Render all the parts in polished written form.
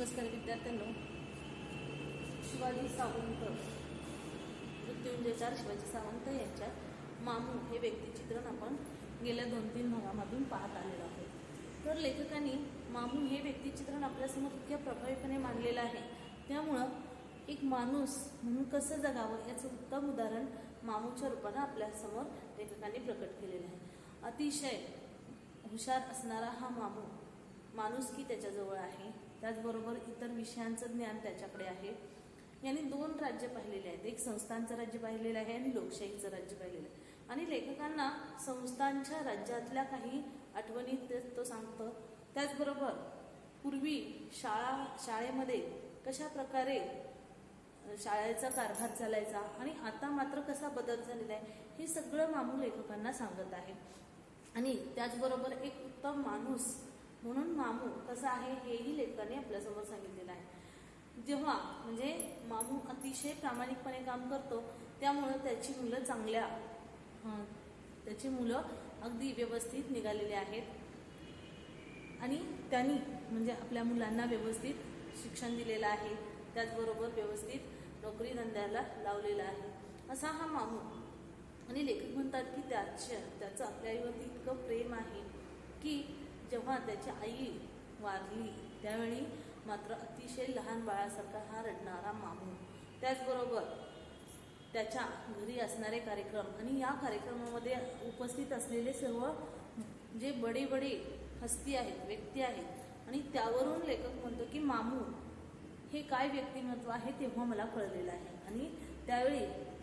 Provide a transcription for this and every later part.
नमस्कार विद्यार्थ्यांनो, शिवाजी सावंत मृत्युंजय शिवाजी सावंत यांच्या मामू हे व्यक्तिचित्रण आपण गेल्या 2-3 भागामधून पाहत आलेलो आहोत। तर लेखकांनी मामू हे व्यक्तिचित्रण आपल्यासमोर इतक्या प्रभावीपणे मांडलेलं आहे, त्यामुळं एक माणूस म्हणून कसं जगावं याचं उत्तम उदाहरण मामूच्या रूपानं आपल्यासमोर लेखकांनी प्रकट केलेलं आहे। अतिशय हुशार असणारा हा माणुसकी त्याच्याजवळ आहे, त्याचबरोबर इतर विषयांचं ज्ञान त्याच्याकडे आहे। यांनी 2 राज्य पाहिलेले आहेत, एक संस्थांचं राज्य पाहिलेलं आहे आणि लोकशाहीचं राज्य पाहिलेलं आहे। आणि लेखकांना संस्थांच्या राज्यातल्या काही आठवणी तो सांगतो, त्याचबरोबर पूर्वी शाळेमध्ये कशा प्रकारे शाळेचा कारभार चालायचा आणि आता मात्र कसा बदल झालेला आहे हे सगळं मामू लेखकांना सांगत आहे। आणि त्याचबरोबर एक उत्तम माणूस म्हणून मामू कसा आहे हेही लेखकाने आपल्यासमोर सांगितलेलं आहे। जेव्हा म्हणजे मामू अतिशय प्रामाणिकपणे काम करतो, त्यामुळे त्याची मुलं अगदी व्यवस्थित निघालेली आहेत आणि त्यांनी म्हणजे आपल्या मुलांना व्यवस्थित शिक्षण दिलेलं आहे, त्याचबरोबर व्यवस्थित नोकरी धंद्याला लावलेला आहे असा हा मामू। आणि लेखक म्हणतात की त्याचं आपल्या आईवरती इतकं प्रेम आहे की जेव्हा त्याची आई वारली त्यावेळी मात्र अतिशय लहान बाळासारखा हा रडणारा मामू, त्याचबरोबर त्याच्या घरी असणारे कार्यक्रम आणि या कार्यक्रमामध्ये उपस्थित असलेले सर्व जे बडे हस्ती आहेत, व्यक्ती आहेत, आणि त्यावरून लेखक म्हणतो की मामू हे काय व्यक्तिमत्व आहे तेव्हा मला कळलेलं आहे। आणि त्यावेळी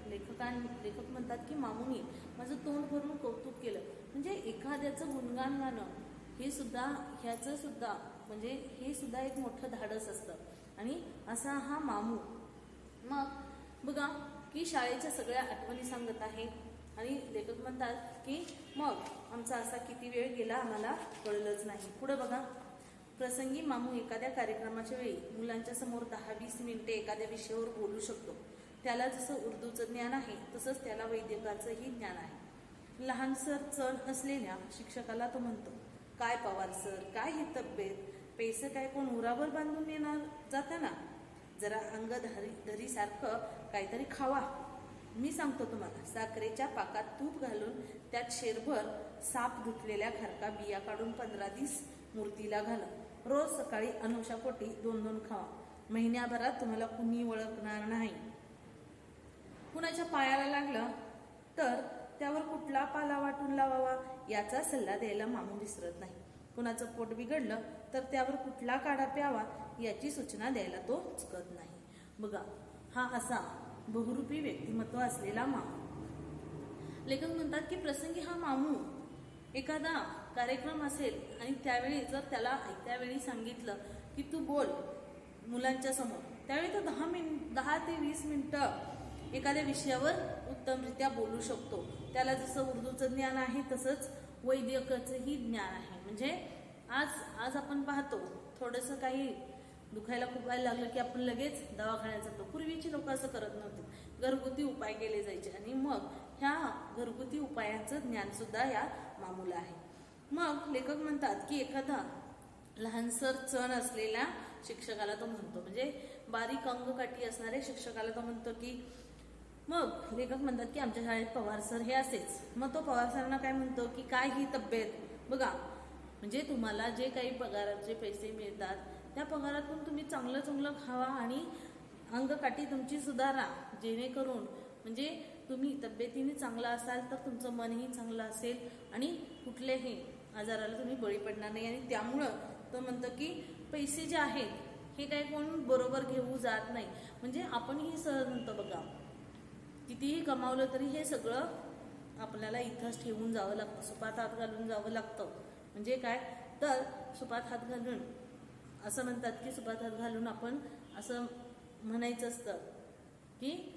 लेखक म्हणतात की मामूनी माझं तोंड भरून कौतुक केलं, म्हणजे एखाद्याचं गुणगान गाणं ह्याचं सुद्धा म्हणजे हे सुद्धा एक मोठं धाडस असतं। आणि असा हा मामू मग बघा की शाळेच्या सगळ्या आठवणी सांगत आहे आणि लेखक म्हणतात की मग आमचा असा किती वेळ गेला आम्हाला कळलंच नाही। पुढे बघा, प्रसंगी मामू एखाद्या कार्यक्रमाच्या वेळी मुलांच्या समोर 10-20 मिनिटे एखाद्या विषयावर बोलू शकतो। त्याला जसं उर्दूचं ज्ञान आहे तसंच त्याला वैद्यकाचंही ज्ञान आहे। लहानसर चण असलेल्या शिक्षकाला तो म्हणतो, काय पवार सर, काय ही तब्येत, पैसे काय कोण उरावर बांधून येणार जाताना, जरा अंगधरी सारखं काहीतरी खावा। मी सांगतो तुम्हाला, साखरेच्या पाकात तूप घालून त्यात शेरभर साप धुतलेल्या खारका बिया काढून 15-20 मूर्तीला घाला। रोज सकाळी अनुषापोटी 2-2 खावा। महिन्याभरात तुम्हाला कुणी ओळखणार नाही। कुणाच्या पायाला लागलं तर त्यावर कुठला पाला वाटून लावावा याचा सल्ला द्यायला मामू विसरत नाही। कुणाचं पोट बिघडलं तर त्यावर कुठला काढा प्यावा याची सूचना द्यायला तो चुकत नाही। बघा, हा असा बहुरूपी व्यक्तिमत्व असलेला मामू। लेखक म्हणतात की प्रसंगी हा मामू एखादा कार्यक्रम असेल आणि त्यावेळी जर त्याला त्यावेळी सांगितलं की तू बोल मुलांच्या समोर, त्यावेळी तो 10 ते 20 मिनिटं एखाद्या विषयावर उत्तमरित्या बोलू शकतो। त्याला जसं उर्दूचं ज्ञान आहे तसंच वैद्यकाचंही ज्ञान आहे। म्हणजे आज आपण पाहतो थोडंसं काही दुखायला खुपायला लागलं की आपण लगेच दवाखान्यात जातो। पूर्वीची लोक असं करत नव्हते, घरगुती उपाय केले जायचे आणि मग ह्या घरगुती उपायांचं ज्ञान सुद्धा या मामूला आहे। मग लेखक म्हणतात की एखादा लहानसर चण असलेल्या शिक्षकाला तो म्हणतो, म्हणजे बारीक अंगकाठी असणाऱ्या शिक्षकाला तो म्हणतो की मग लेखक म्हणतात की आमच्या शाळेत पवार सर हे असेच। मग तो पवार सरांना काय म्हणतो की काय ही तब्येत, बघा म्हणजे तुम्हाला जे काही पगाराचे पैसे मिळतात त्या पगारातून तुम्ही चांगलं खावा आणि अंगकाठी तुमची सुधारा, जेणेकरून म्हणजे तुम्ही तब्येतीने चांगला असाल तर तुमचं मनही चांगलं असेल आणि कुठल्याही आजाराला तुम्ही बळी पडणार नाही। आणि त्यामुळं तो म्हणतो की पैसे जे आहेत हे काही कोण बरोबर घेऊ जात नाही, म्हणजे आपणही सहज म्हणतो बघा कितीही कमावलं तरी हे सगळं आपल्याला इथंच ठेवून जावं लागतं, सुपात हात घालून जावं लागतं। म्हणजे काय तर सुपात हात घालून असं म्हणतात की सुपात हात घालून आपण असं म्हणायचं असतं की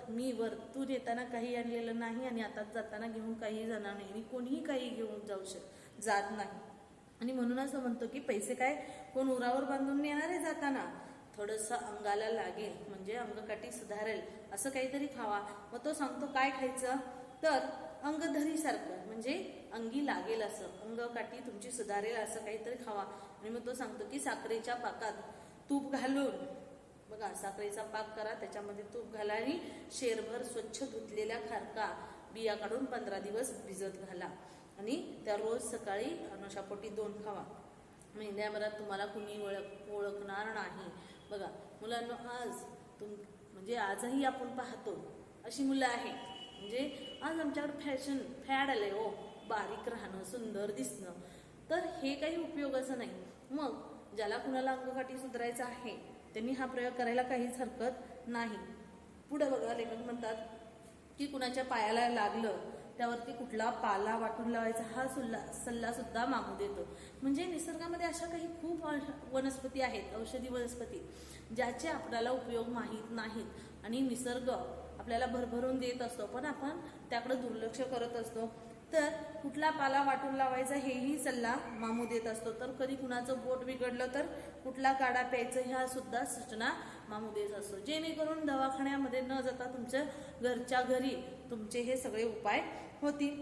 मी वरतून येताना काही आणलेलं नाही आणि आता जाताना घेऊन काही जाणार नाही आणि कोणीही काही घेऊन जात नाही। आणि म्हणून असं म्हणतो की पैसे काय कोण उरावर बांधून येणार आहे जाताना, थोडंसं अंगाला लागेल म्हणजे अंगकाठी सुधारेल असं काहीतरी खावा। मग तो सांगतो काय खायचं तर अंगधरी सारखं, म्हणजे अंगी लागेल असं, अंगकाठी तुमची सुधारेल असं काहीतरी खावा। आणि मग तो सांगतो की साखरेच्या पाकात तूप घालून बघा साखरेचा पाक करा, त्याच्यामध्ये तूप घाला आणि शेरभर स्वच्छ धुतलेल्या खारका बिया काढून 15 दिवस भिजत घाला आणि त्या रोज सकाळी अनुशापोटी 2 खावा. महिन्याभरात तुम्हाला कुणी ओळखणार नाही. बघा मुलांना म्हणजे आजही आपण पाहतो अशी मुलं आहेत, म्हणजे आज आमच्याकडे फॅड आलंय हो बारीक राहणं, सुंदर दिसणं, तर हे काही उपयोगाचं नाही. मग ज्याला कुणाला अंगकाठी सुधारायचं आहे त्यांनी हा प्रयोग करायला काहीच हरकत नाही. पुढे बघा लेखक म्हणतात की कुणाच्या पायाला लागलं त्यावरती कुठला पाला वाटून लावायचा हा सल्ला सुद्धा मागू देतो. म्हणजे निसर्गामध्ये अशा काही खूप वनस्पती आहेत, औषधी वनस्पती, ज्याचे आपल्याला उपयोग माहीत नाहीत आणि निसर्ग आपल्याला भरभरून देत असतो, पण आपण त्याकडे दुर्लक्ष करत असतो. तर कुठला पाला वाटून लावायचा हेही सल्ला मामू देत असतो. तर कधी कुणाचं बोट बिघडलं तर कुठला काढा प्यायचं ह्या सुद्धा सूचना मामू देत असतो, जेणेकरून दवाखान्यामध्ये न जाता तुमच्या घरच्या घरी तुमचे हे सगळे उपाय होतील.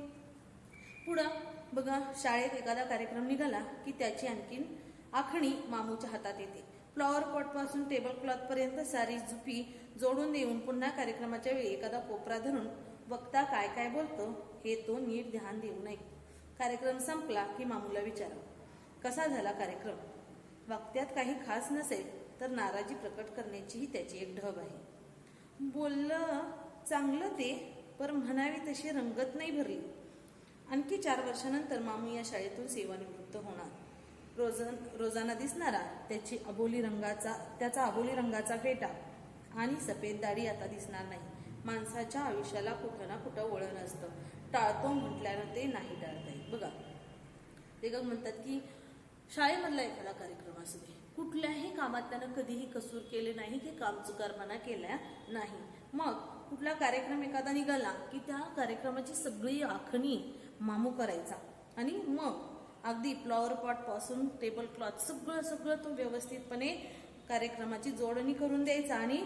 पुढं बघा शाळेत एखादा कार्यक्रम निघाला की त्याची आणखीन आखणी मामूच्या हातात येते. फ्लॉवर पॉट पासून टेबल क्लॉथ पर्यंत सारी जुपी जोडून देऊन पुन्हा कार्यक्रमाच्या वेळी एखादा कोपरा धरून वक्ता काय काय बोलतो हे तो नीट ध्यान देऊ नये. कार्यक्रम संपला की मामूला विचारा कसा झाला कार्यक्रम. वक्त्यात काही खास नसेल तर नाराजी प्रकट करण्याचीही त्याची एक ढब आहे. बोललं चांगलं ते, पर म्हणावी तशी रंगत नाही भरली. आणखी 4 वर्षानंतर मामू या शाळेतून सेवानिवृत्त होणार. रोजाना दिसणारा त्याचा अबोली रंगाचा फेटा आणि सफेद दाढी आता दिसणार नाही. माणसाच्या आयुष्याला कुठं ना कुठं वळण असतं. टाळतो म्हटल्यानं ते नाही टाळता येत. बघा लेखक म्हणतात की शाळेमधला एखादा कार्यक्रम असू दे, कुठल्याही कामात त्यानं कधीही कसूर केले नाही की कामचुकारपणा केला नाही. मग कुठला कार्यक्रम एखादा निघाला की त्या कार्यक्रमाची सगळी आखणी मामू करायचा आणि मग अगदी फ्लॉवर पॉट पासून टेबल क्लॉथ सगळं तो व्यवस्थितपणे कार्यक्रमाची जोडणी करून द्यायचा. आणि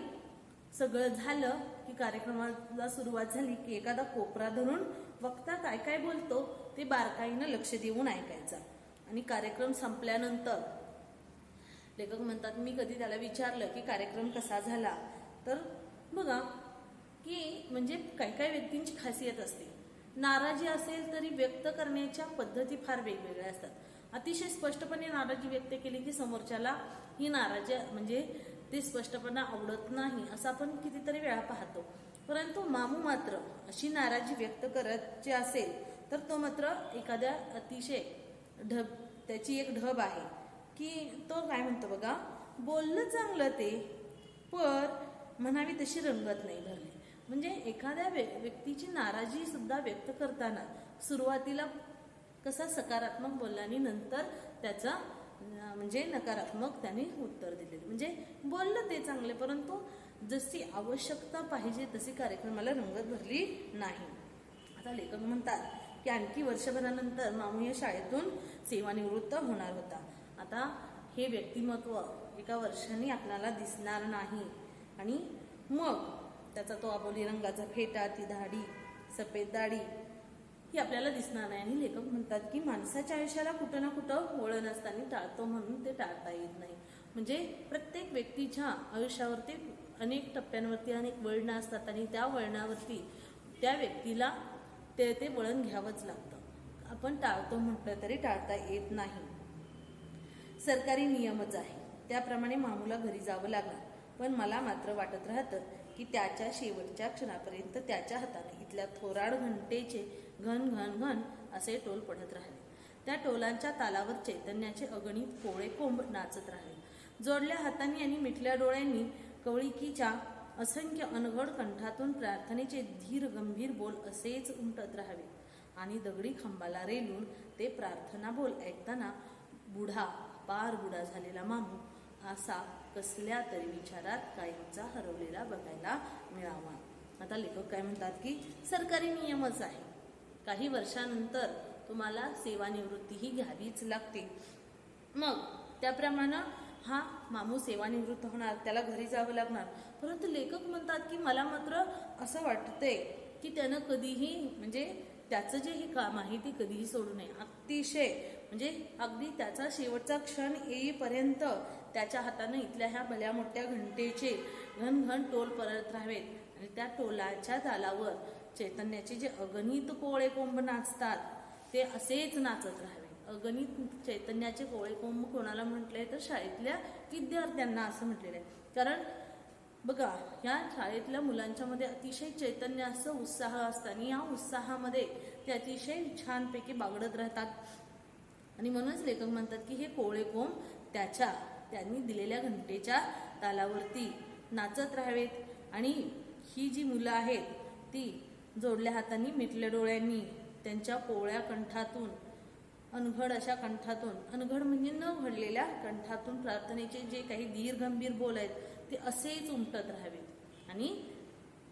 सगळं झालं की कार्यक्रमाला सुरुवात झाली की एखादा कोपरा धरून वक्ता काय काय बोलतो ते बारकाईनं लक्ष देऊन ऐकायचा. आणि कार्यक्रम संपल्यानंतर लेखक म्हणतात मी कधी त्याला विचारलं की कार्यक्रम कसा झाला तर बघा की म्हणजे काही काही व्यक्तींची खासियत असते. नाराजी असेल तरी व्यक्त करण्याच्या पद्धती फार वेगवेगळ्या असतात. अतिशय स्पष्टपणे नाराजी व्यक्त केली की समोरच्याला ही नाराजी म्हणजे ते स्पष्टपणे आवडत नाही असं आपण कितीतरी वेळा पाहतो. परंतु मामू मात्र अशी नाराजी व्यक्त करायची असेल तर तो मात्र एखाद्या अतिशय त्याची एक ढब आहे की तो काय म्हणतो बघा बोललं चांगलं ते, पर म्हणावी तशी रंगत नाही भरली. म्हणजे एखाद्या व्यक्तीची नाराजी सुद्धा व्यक्त करताना सुरुवातीला कसा सकारात्मक बोलला आणि नंतर त्याचा म्हणजे नकारात्मक त्याने उत्तर दिले. म्हणजे बोललं ते चांगले, परंतु जशी आवश्यकता पाहिजे तशी कार्यक्रमाला रंगत भरली नाही. आता लेखक म्हणतात की आणखी वर्षभरानंतर मामू या शाळेतून सेवानिवृत्त होणार होता. आता हे व्यक्तिमत्व एका वर्षाने आपल्याला दिसणार नाही आणि मग त्याचा तो अबोली रंगाचा फेटा, ती दाढी, सफेद दाढी ही आपल्याला दिसणार नाही. आणि लेखक म्हणतात की माणसाच्या आयुष्याला कुठं ना कुठं वळण असताना टाळतो म्हणून ते टाळता येत नाही. म्हणजे प्रत्येक व्यक्तीच्या आयुष्यावरती अनेक टप्प्यांवरती अनेक वळणं असतात आणि त्या वळणावरती त्या व्यक्तीला ते वळण घ्यावंच लागतं. आपण टाळतो म्हटलं तरी टाळता येत नाही. सरकारी नियमच आहे त्याप्रमाणे मामूला घरी जावं लागलं. पण मला मात्र वाटत राहतं की त्याच्या शेवटच्या क्षणापर्यंत त्याच्या हाताने इथल्या थोराड घंटेचे घन घन घन असे टोल पडत राहिले. त्या टोलांच्या तालावर चैतन्याचे अगणित कोळे कोंब नाचत राहिले. जोडल्या हातांनी आणि मिटल्या डोळ्यांनी कवळिकीच्या असंख्य अनघड कंठातून प्रार्थनेचे धीर गंभीर बोल असेच उमटत राहावे. आणि दगडी खांबाला रेलून ते प्रार्थना बोल ऐकताना पार बुडा झालेला मामू असा कसल्या तरी विचारात कायमचा हरवलेला बघायला मिळावा. आता लेखक काय म्हणतात की सरकारी नियमच आहे, काही वर्षानंतर तुम्हाला सेवानिवृत्तीही घ्यावीच लागते. मग त्याप्रमाणे हा मामू सेवानिवृत्त होणार, त्याला घरी जावं लागणार. परंतु लेखक म्हणतात की मला मात्र असं वाटतंय की त्यानं कधीही म्हणजे त्याचं जे हे काम आहे ते कधीही सोडू नये. अतिशय म्हणजे अगदी त्याचा शेवटचा क्षण येईपर्यंत त्याच्या हाताने इथल्या ह्या भल्या मोठ्या घंटेचे घनघन टोल परत राहावेत आणि त्या टोलाच्या तालावर चैतन्याचे जे अगणित कोळे कोंब नाचतात ते असेच नाचत राहावे. अगणित चैतन्याचे कोळे कोंब कोणाला म्हटलंय तर शाळेतल्या विद्यार्थ्यांना असं म्हटलेलं आहे. कारण बघा, या शाळेतल्या मुलांच्या मध्ये अतिशय चैतन्य असं उत्साह असतं आणि या उत्साहामध्ये ते अतिशय छानपैकी बागडत राहतात आणि म्हणूनच लेखक म्हणतात की हे कोळे कोंब त्यांनी दिलेल्या घंटेच्या तालावरती नाचत राहावेत आणि ही जी मुलं आहेत ती जोडल्या हातांनी मिटल्या डोळ्यांनी त्यांच्या कोवळ्या कंठातून अनघड अशा कंठातून, अनघड म्हणजे न घडलेल्या कंठातून प्रार्थनेचे जे काही धीर गंभीर बोल आहेत ते असेच उमटत राहावेत आणि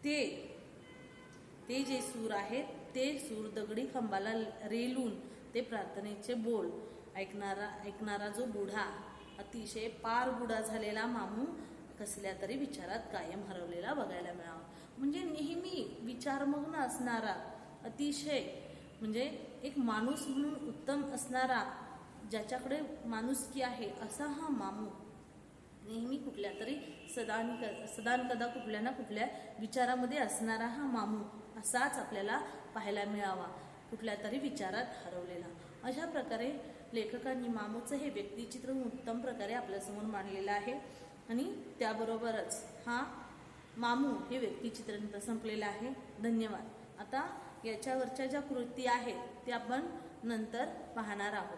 ते जे सूर आहेत ते सूर दगडी खांबाला रेलून ते प्रार्थनेचे बोल ऐकणारा जो बुढा, अतिशय पार बुडा झालेला मामू कसल्या तरी विचारात कायम हरवलेला बघायला मिळावा. म्हणजे नेहमी विचारमग्न असणारा, अतिशय म्हणजे एक माणूस म्हणून उत्तम असणारा, ज्याच्याकडे माणुसकी आहे असा हा मामू नेहमी कुठल्या तरी सदानकदा कुठल्या ना कुठल्या विचारामध्ये असणारा हा मामू असाच आपल्याला पाहायला मिळावा, कुठल्या तरी विचारात हरवलेला. अशा प्रकारे लेखकांनी मामूचं हे व्यक्तिचित्र उत्तम प्रकारे आपल्यासमोर मांडलेलं आहे आणि त्याबरोबरच हा मामू हे व्यक्तिचित्र संपलेलं आहे. धन्यवाद. आता याच्यावरच्या ज्या कृती आहेत त्या आपण नंतर पाहणार आहोत.